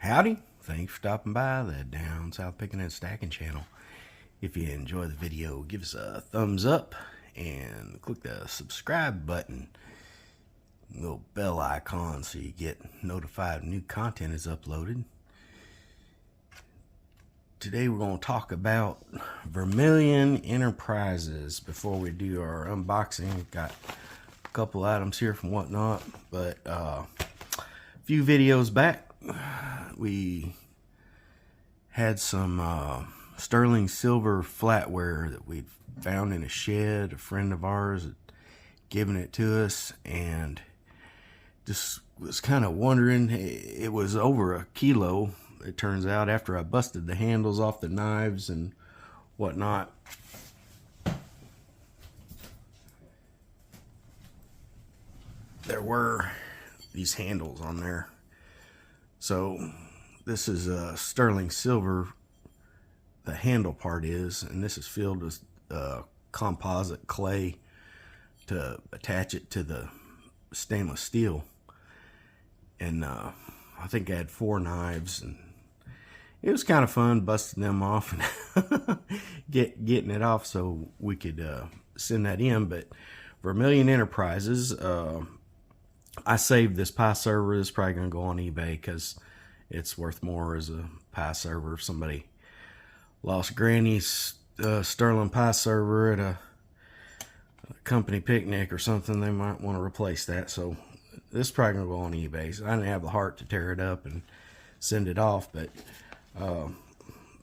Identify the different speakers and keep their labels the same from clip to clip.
Speaker 1: Howdy, thanks for stopping by the Down South Picking and Stacking channel. If you enjoy the video, give us a thumbs up and click the subscribe button, little bell icon, so you get notified when new content is uploaded. Today we're going to talk about Vermillion Enterprises. Before we do our unboxing, we've got a couple items here from Whatnot, but a few videos back we had some sterling silver flatware that we found in a shed. A friend of ours had given it to us, and just was kind of wondering. It was over a kilo, it turns out, after I busted the handles off the knives and whatnot. There were these handles on there. So this is sterling silver, the handle part is, and this is filled with composite clay to attach it to the stainless steel. And I think I had 4 knives, and it was kind of fun busting them off and getting it off so we could send that in. But Vermillion Enterprises, I saved this pie server. This is probably going to go on eBay because it's worth more as a pie server. If somebody lost Granny's sterling pie server at a company picnic or something, they might want to replace that. So this is probably going to go on eBay. So I didn't have the heart to tear it up and send it off. But a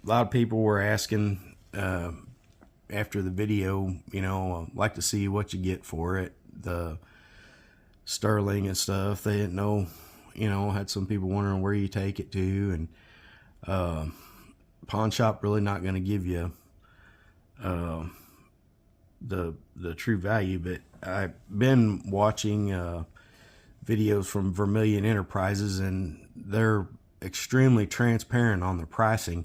Speaker 1: lot of people were asking after the video, I'd like to see what you get for it. The sterling and stuff, they didn't know, had some people wondering where you take it to, and pawn shop really not going to give you the true value. But I've been watching videos from Vermillion Enterprises, and they're extremely transparent on their pricing,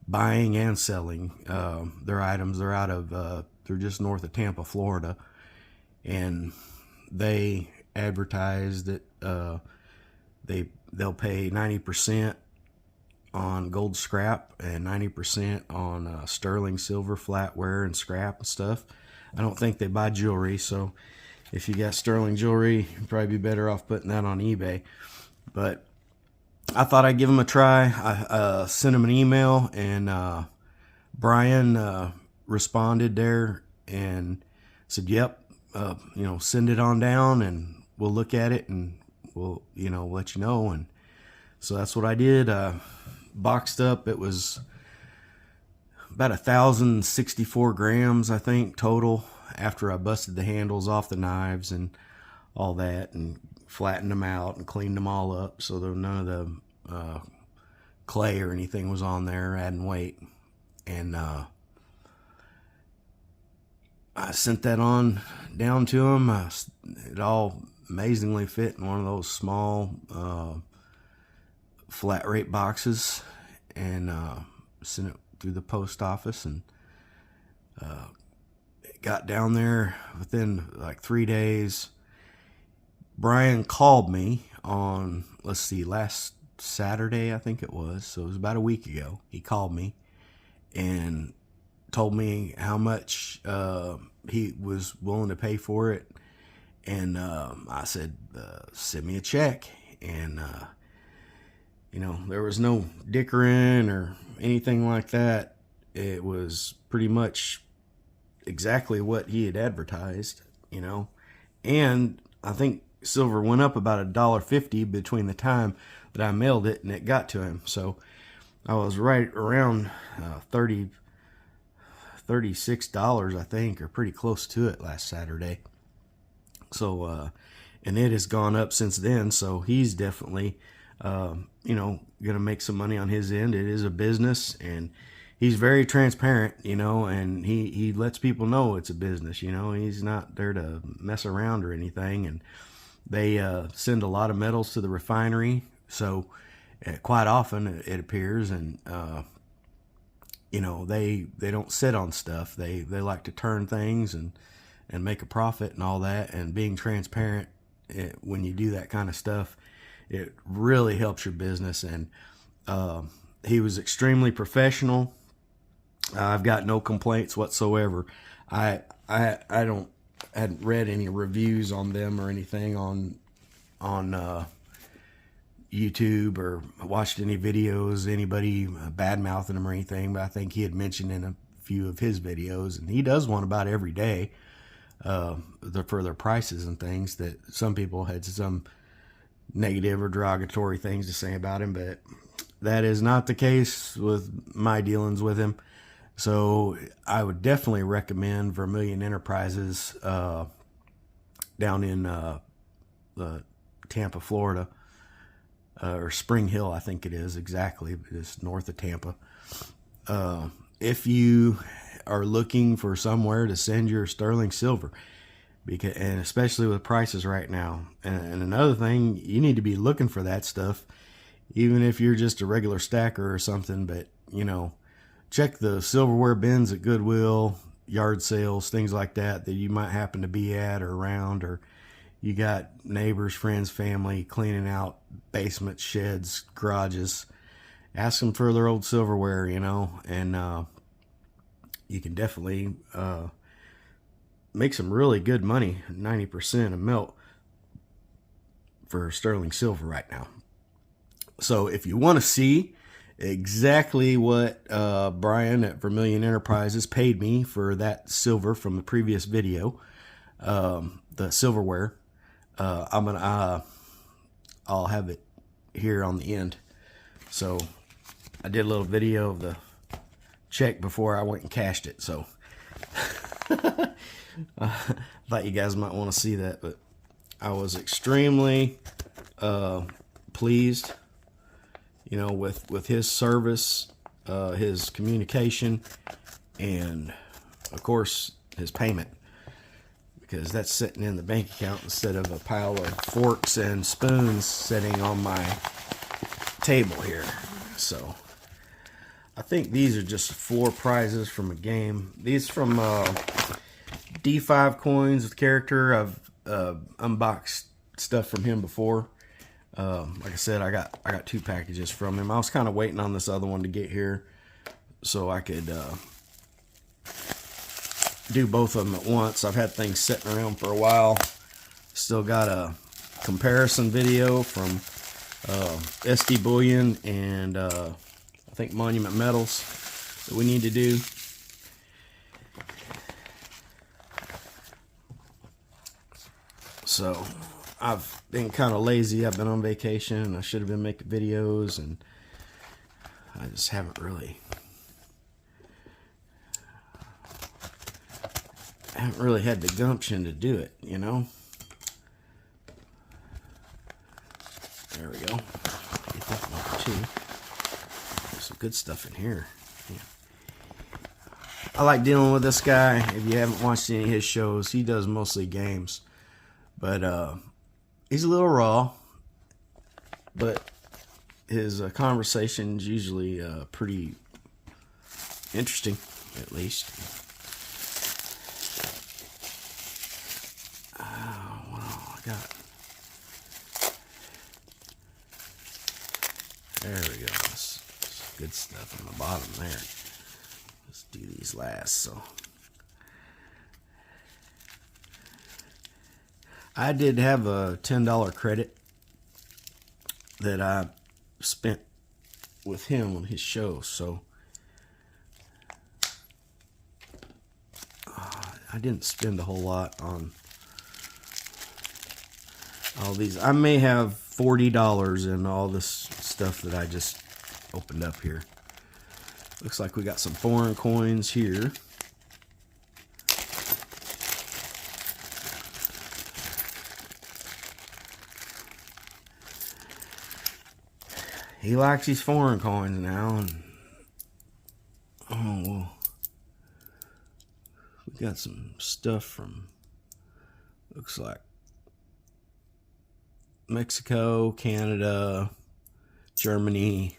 Speaker 1: buying and selling their items. They're out of they're just north of Tampa, Florida, and they advertise that they'll pay 90% on gold scrap and 90% on sterling silver flatware and scrap and stuff. I don't think they buy jewelry, so if you got sterling jewelry, you'd probably be better off putting that on eBay. But I thought I'd give them a try. I sent them an email, and Brian responded there and said, yep, send it on down and we'll look at it and we'll, let you know. And so that's what I did. Boxed up, it was about 1,064 grams, I think, total, after I busted the handles off the knives and all that and flattened them out and cleaned them all up so that none of the clay or anything was on there adding weight. And I sent that on down to him. It all amazingly fit in one of those small flat rate boxes, and sent it through the post office, and it got down there within like 3 days. Brian called me on, last Saturday, I think it was. So it was about a week ago. He called me and told me how much he was willing to pay for it. And I said, send me a check. And, there was no dickering or anything like that. It was pretty much exactly what he had advertised, And I think silver went up about $1.50 between the time that I mailed it and it got to him. So I was right around $36, I think, or pretty close to it last Saturday. So, and it has gone up since then. So he's definitely, going to make some money on his end. It is a business, and he's very transparent, and he lets people know it's a business, he's not there to mess around or anything. And they send a lot of metals to the refinery. So quite often it appears, and, they don't sit on stuff. They like to turn things and make a profit and all that. And being transparent, when you do that kind of stuff, it really helps your business. And He was extremely professional. I've got no complaints whatsoever. I hadn't read any reviews on them or anything on YouTube or watched any videos, anybody bad mouthing him or anything. But I think he had mentioned in a few of his videos, and he does one about every day, for their prices and things, that some people had some negative or derogatory things to say about him, but that is not the case with my dealings with him. So I would definitely recommend Vermillion Enterprises down in Tampa, Florida, or Spring Hill, I think it is exactly. It's north of Tampa. If you are looking for somewhere to send your sterling silver, and especially with prices right now, and another thing, you need to be looking for that stuff, even if you're just a regular stacker or something. But check the silverware bins at Goodwill, yard sales, things like that you might happen to be at or around, or you got neighbors, friends, family cleaning out basements, sheds, garages. Ask them for their old silverware, and you can definitely make some really good money, 90% a melt for sterling silver right now. So if you want to see exactly what Brian at Vermillion Enterprises paid me for that silver from the previous video, the silverware, I'll have it here on the end. So I did a little video of the check before I went and cashed it, so I thought you guys might want to see that. But I was extremely pleased, with his service, his communication, and of course his payment, because that's sitting in the bank account instead of a pile of forks and spoons sitting on my table here. So I think these are just 4 prizes from a game. These from D5 coins with character. I've unboxed stuff from him before. Like I said, I got 2 packages from him. I was kind of waiting on this other one to get here so I could do both of them at once. I've had things sitting around for a while. Still got a comparison video from SD Bullion and I think Monument Metals that we need to do. So I've been kind of lazy. I've been on vacation and I should have been making videos, and I just haven't really had the gumption to do it, There we go. Get that one too. There's some good stuff in here. Yeah. I like dealing with this guy. If you haven't watched any of his shows, he does mostly games. But he's a little raw, but his conversation's usually pretty interesting, at least. There we go. That's good stuff on the bottom there. Let's do these last. So I did have a $10 credit that I spent with him on his show, so I didn't spend a whole lot on all these. I may have $40 in all this stuff that I just opened up here. Looks like we got some foreign coins here. He likes these foreign coins now, and oh well, we got some stuff from, looks like Mexico, Canada, Germany,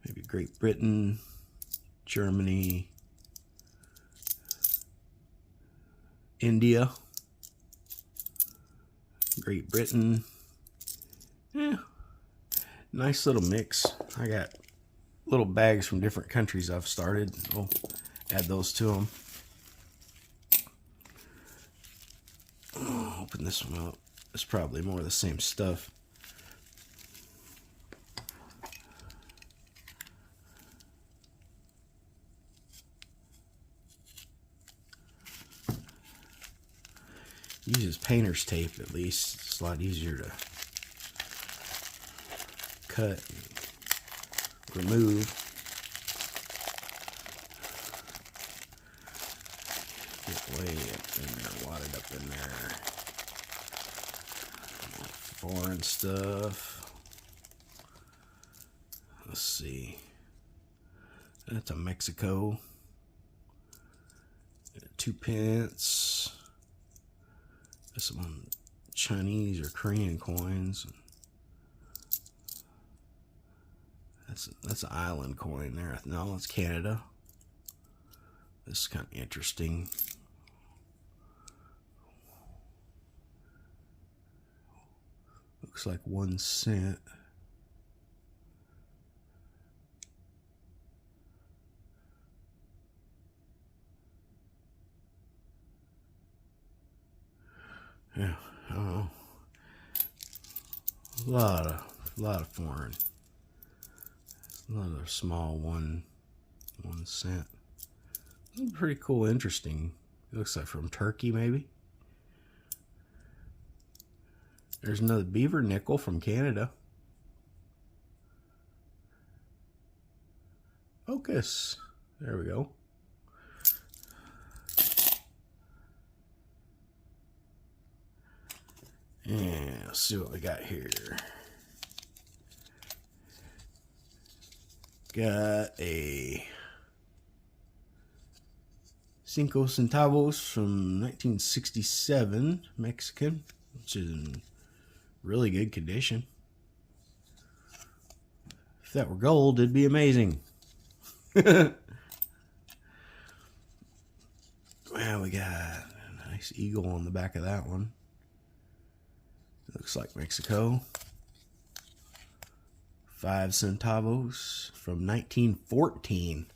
Speaker 1: maybe Great Britain, Germany, India. Great Britain. Yeah, nice little mix. I got little bags from different countries I've started. I'll add those to them. Oh, open this one up. It's probably more of the same stuff. Uses painter's tape, at least. It's a lot easier to cut and remove. Get way up in there, wadded up in there. Foreign stuff. Let's see. That's a Mexico. 2 pence. Some Chinese or Korean coins. That's an island coin there. No, it's Canada. This is kind of interesting. Looks like 1 cent. Yeah, I don't know. A lot of foreign. Another small one cent. Pretty cool, interesting. It looks like from Turkey, maybe. There's another beaver nickel from Canada. Focus. There we go. Yeah, let's see what we got here. Got a 5 centavos from 1967, Mexican, which is in really good condition. If that were gold, it'd be amazing. Well, we got a nice eagle on the back of that one. Looks like Mexico. 5 centavos from 1914.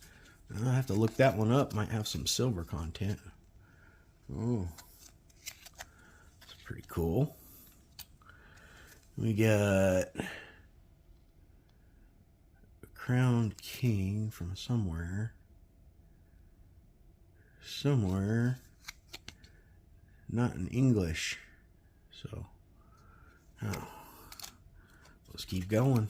Speaker 1: I'll have to look that one up. Might have some silver content. Oh, it's pretty cool. We got a crowned king from somewhere. Not in English. So, oh, let's keep going.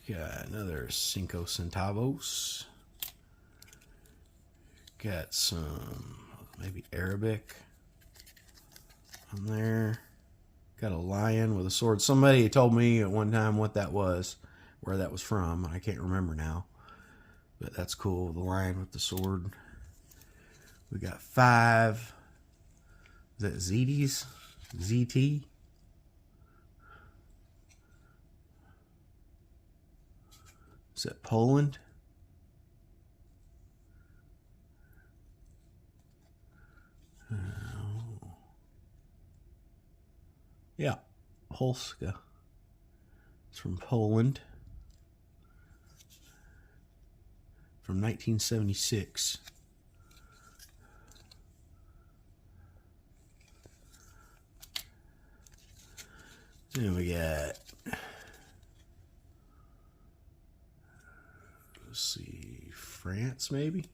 Speaker 1: Got another 5 centavos. Got some maybe Arabic on there. Got a lion with a sword. Somebody told me at one time what that was, where that was from. I can't remember now, but that's cool. The lion with the sword. We got 5. Is that ZTs? ZT? Is that Poland? Yeah, Polska. It's from Poland. From 1976. Then we got, let's see, France maybe?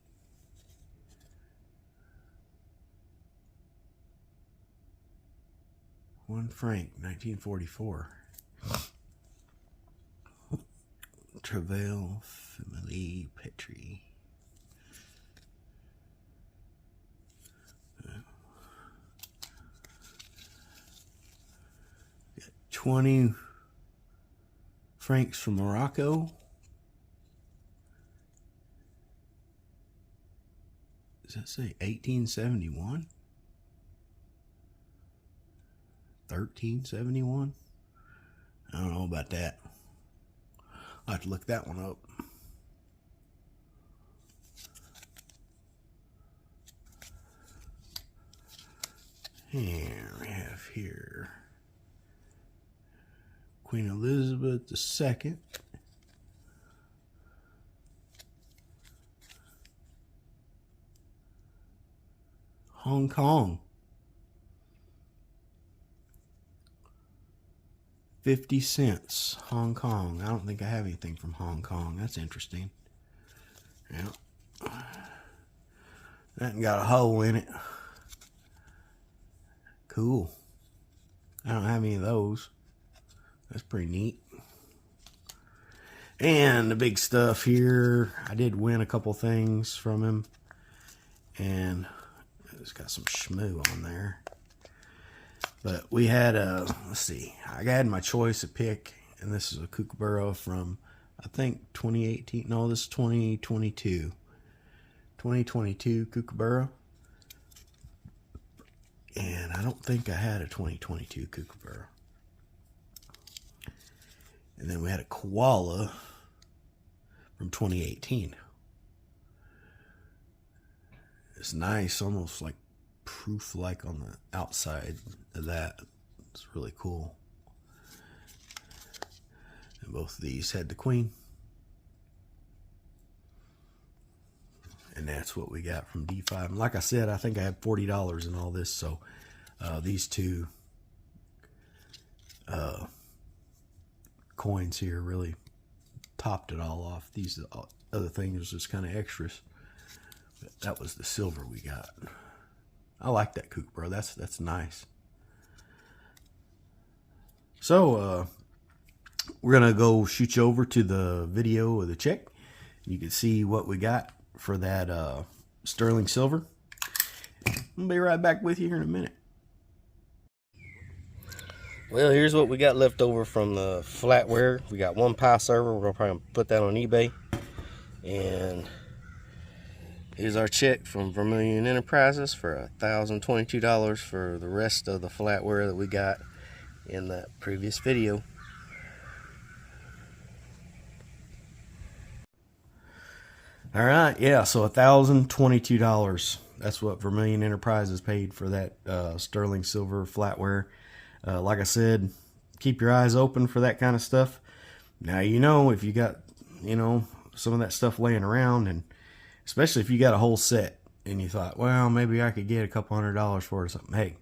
Speaker 1: £1, 1944. Travail, Family, Petri. 20 francs from Morocco. Does that say 1871? 1371? I don't know about that. I'll have to look that one up. And we have here Queen Elizabeth II. Hong Kong. 50 cents. Hong Kong. I don't think I have anything from Hong Kong. That's interesting. Yeah. That got a hole in it. Cool. I don't have any of those. That's pretty neat. And the big stuff here, I did win a couple things from him. And it's got some schmoo on there. But we had let's see, I had my choice to pick, and this is a kookaburra from, I think, 2018. No, this is 2022. 2022 kookaburra. And I don't think I had a 2022 kookaburra. And then we had a koala from 2018. It's nice, almost like proof-like on the outside of that. It's really cool. And both of these had the queen. And that's what we got from D5. And like I said, I think I had $40 in all this. So these two coins here really topped it all off. These other things was just kind of extras. But that was the silver we got. I like that kookaburra. That's nice. So we're gonna go shoot you over to the video of the check. You can see what we got for that sterling silver. I'll be right back with you here in a minute. Well, here's what we got left over from the flatware. We got one pie server. We're gonna probably put that on eBay. And here's our check from Vermillion Enterprises for $1,022 for the rest of the flatware that we got in that previous video. All right, yeah, so $1,022. That's what Vermillion Enterprises paid for that sterling silver flatware. Like I said, keep your eyes open for that kind of stuff. Now, if you got, some of that stuff laying around, and especially if you got a whole set and you thought, well, maybe I could get a couple $100 for it or something. Hey,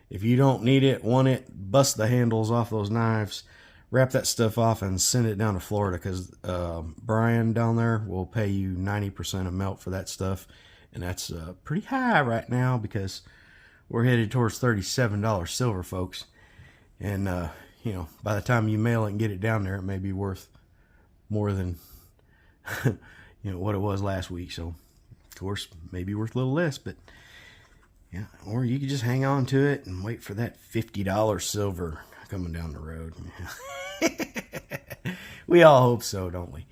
Speaker 1: if you don't need it, want it, bust the handles off those knives, wrap that stuff off and send it down to Florida, because Brian down there will pay you 90% of melt for that stuff. And that's pretty high right now because we're headed towards $37 silver, folks. And, by the time you mail it and get it down there, it may be worth more than, what it was last week. So, of course, maybe worth a little less, but yeah. Or you could just hang on to it and wait for that $50 silver coming down the road. We all hope so, don't we?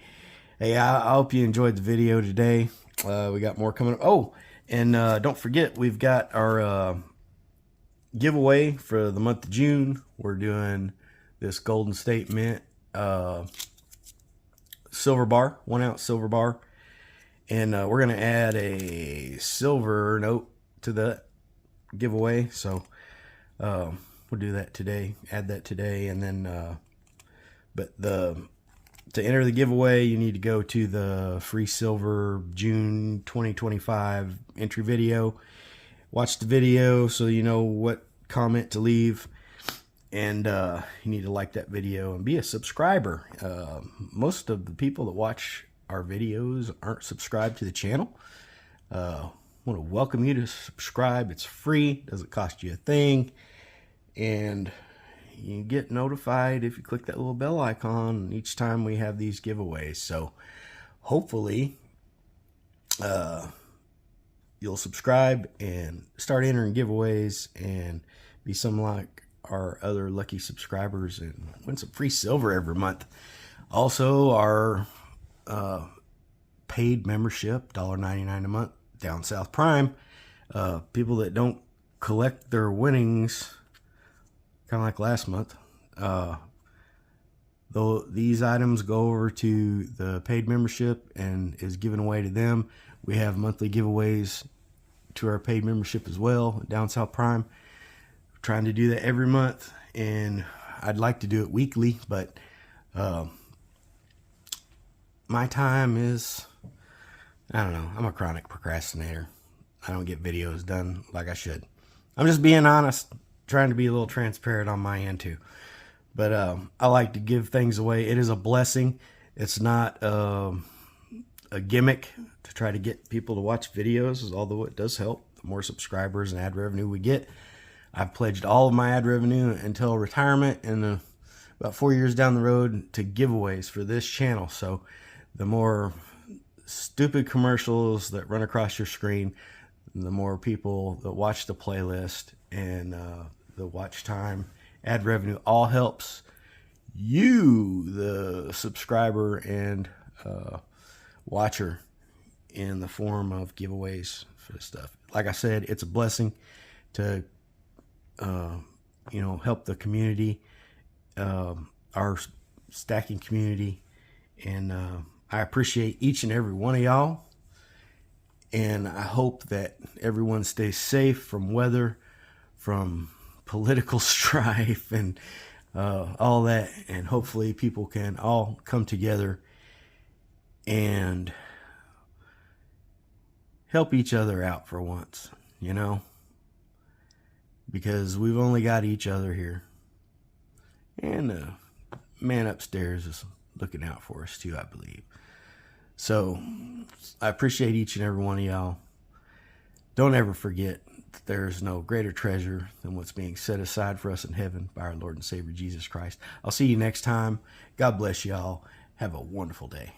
Speaker 1: Hey, I hope you enjoyed the video today. We got more coming up. Oh, and don't forget, we've got our giveaway for the month of June. We're doing this Golden State Mint silver bar, 1 ounce silver bar. And we're going to add a silver note to the giveaway. So we'll do that today, add that today. And then, to enter the giveaway, you need to go to the free silver June 2025 entry video. Watch the video so you know what comment to leave. And you need to like that video and be a subscriber. Most of the people that watch our videos aren't subscribed to the channel. I want to welcome you to subscribe. It's free, doesn't cost you a thing. And you get notified if you click that little bell icon each time we have these giveaways. So hopefully you'll subscribe and start entering giveaways and be some like our other lucky subscribers and win some free silver every month. Also, our paid membership, $1.99 a month, Down South Prime. People that don't collect their winnings, kind of like last month, though these items go over to the paid membership and is given away to them. We have monthly giveaways to our paid membership as well, Down South Prime. trying to do that every month, and I'd like to do it weekly, but my time is, I don't know, I'm a chronic procrastinator. I don't get videos done like I should. I'm just being honest, trying to be a little transparent on my end too. But I like to give things away. It is a blessing. It's not a gimmick to try to get people to watch videos, although it does help. The more subscribers and ad revenue we get. I've pledged all of my ad revenue until retirement and about 4 years down the road to giveaways for this channel. So the more stupid commercials that run across your screen, the more people that watch the playlist and the watch time, ad revenue, all helps you, the subscriber and watcher, in the form of giveaways for this stuff. Like I said, it's a blessing to help the community, our stacking community, and I appreciate each and every one of y'all, and I hope that everyone stays safe from weather, from political strife, and all that, and hopefully people can all come together and help each other out for once, because we've only got each other here, and the man upstairs is looking out for us too, I believe. So I appreciate each and every one of y'all. Don't ever forget that there is no greater treasure than what's being set aside for us in heaven by our Lord and Savior Jesus Christ. I'll see you next time. God bless y'all. Have a wonderful day.